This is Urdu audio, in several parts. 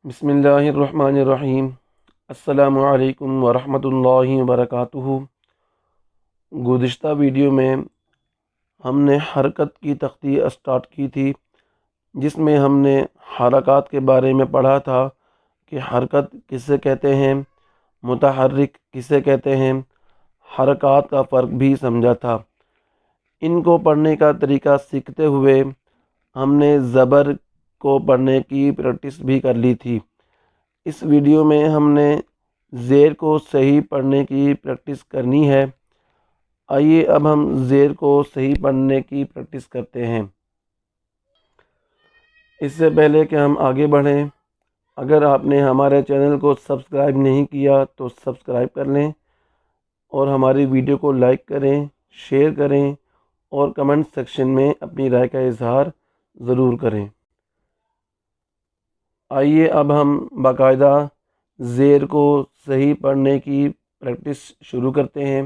بسم اللہ الرحمن الرحیم۔ السلام علیکم ورحمۃ اللہ وبرکاتہ۔ گزشتہ ویڈیو میں ہم نے حرکت کی تختی اسٹارٹ کی تھی، جس میں ہم نے حرکات کے بارے میں پڑھا تھا کہ حرکت کسے کہتے ہیں، متحرک کسے کہتے ہیں، حرکات کا فرق بھی سمجھا تھا۔ ان کو پڑھنے کا طریقہ سیکھتے ہوئے ہم نے زبر کو پڑھنے کی پریکٹس بھی کر لی تھی۔ اس ویڈیو میں ہم نے زیر کو صحیح پڑھنے کی پریکٹس کرنی ہے۔ آئیے اب ہم زیر کو صحیح پڑھنے کی پریکٹس کرتے ہیں۔ اس سے پہلے کہ ہم آگے بڑھیں، اگر آپ نے ہمارے چینل کو سبسکرائب نہیں کیا تو سبسکرائب کر لیں اور ہماری ویڈیو کو لائک کریں، شیئر کریں اور کمنٹ سیکشن میں اپنی رائے کا اظہار ضرور کریں۔ آئیے اب ہم باقاعدہ زیر کو صحیح پڑھنے کی پریکٹس شروع کرتے ہیں۔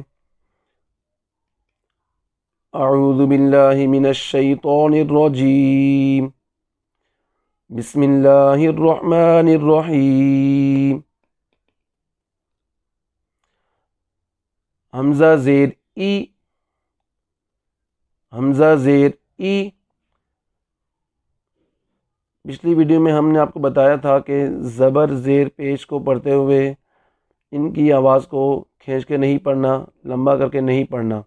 اعوذ باللہ من الشیطان الرجیم، بسم اللہ الرحمن الرحیم۔ حمزہ زیر ای، حمزہ زیر ای۔ پچھلی ویڈیو میں ہم نے آپ کو بتایا تھا کہ زبر زیر پیش کو پڑھتے ہوئے ان کی آواز کو کھینچ کے نہیں پڑھنا، لمبا کر کے نہیں پڑھنا۔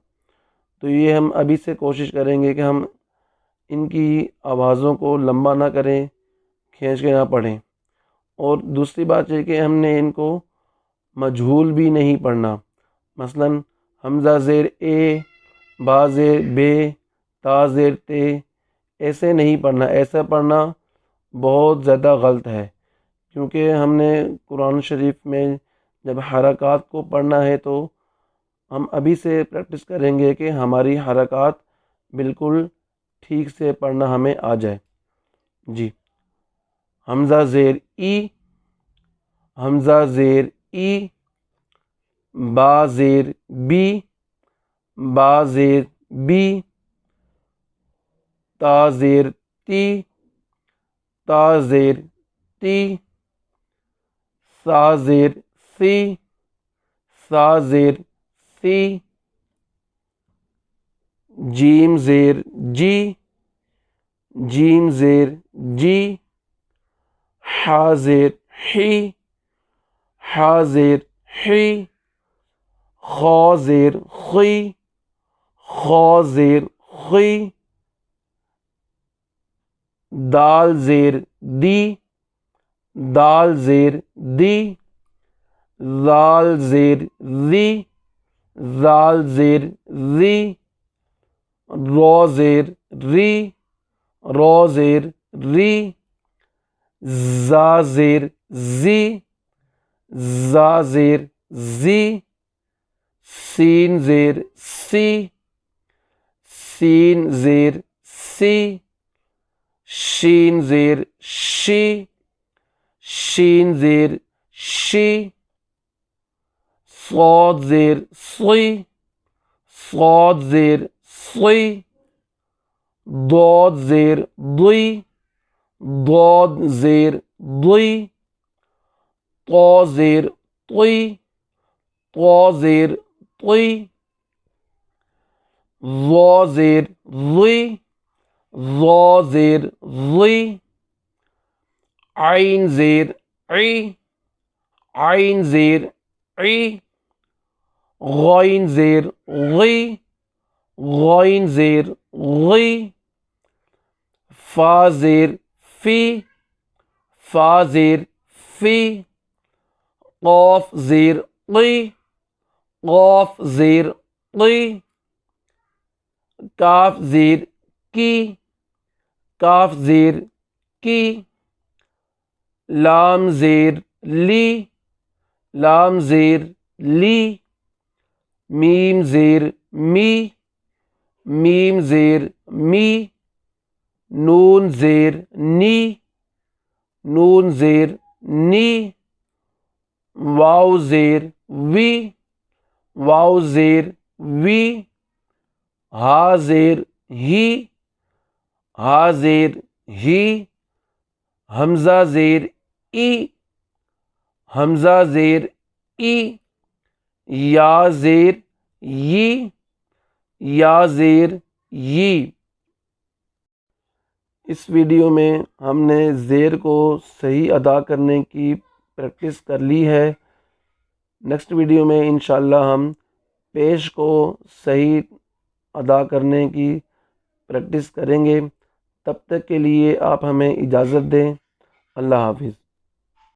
تو یہ ہم ابھی سے کوشش کریں گے کہ ہم ان کی آوازوں کو لمبا نہ کریں، کھینچ کے نہ پڑھیں۔ اور دوسری بات یہ کہ ہم نے ان کو مجہول بھی نہیں پڑھنا۔ مثلا حمزہ زیر اے، با زیر بے، تا زیر تے، ایسے نہیں پڑھنا۔ ایسا پڑھنا بہت زیادہ غلط ہے، کیونکہ ہم نے قرآن شریف میں جب حرکات کو پڑھنا ہے تو ہم ابھی سے پریکٹس کریں گے کہ ہماری حرکات بالکل ٹھیک سے پڑھنا ہمیں آ جائے۔ جی، حمزہ زیر ای، حمزہ زیر ای، با زیر بی، با زیر بی، تا زیر تی، تا زیر تی، سا زیر سی، سا زیر سی، جیم زیر جی، جیم زیر جی، حا زیر حی، حا زیر حی، خا زیر خی، خا زیر خی، دال زیر دی، دال زیر دی، زال زیر زی، زال زیر زی، رو زیر ری، رو زیر ری، زا زیر زی، زا زیر زی، سین زیر سی، سین زیر سی، شین زیر شی، شین زیر شی، صاد زیر صی، صاد زیر صی، ضاد زیر ضی، ضاد زیر ضی، طا زیر طی، طا زیر طی، ظا زیر ظی، ظا زیر ظی، عین زیر عی، عین زیر عی، غین زیر غی، غین زیر غی، فا زیر فی، فا زیر فی، قاف زیر قی، قاف زیر قی، کاف زیر کی، کاف زیر کی، لام زیر لی، لام زیر لی، میم زیر می، میم زیر می، نون زیر نی، نون زیر نی، واو زیر وی، واو زیر وی، ہا زیر ہی، ہا زیر ہی، حمزہ زیر ای، حمزہ زیر ای، یا زیر ی، یا زیر ی۔ اس ویڈیو میں ہم نے زیر کو صحیح ادا کرنے کی پریکٹس کر لی ہے۔ نیکسٹ ویڈیو میں انشاءاللہ ہم پیش کو صحیح ادا کرنے کی پریکٹس کریں گے۔ تب تک کے لیے آپ ہمیں اجازت دیں۔ اللہ حافظ۔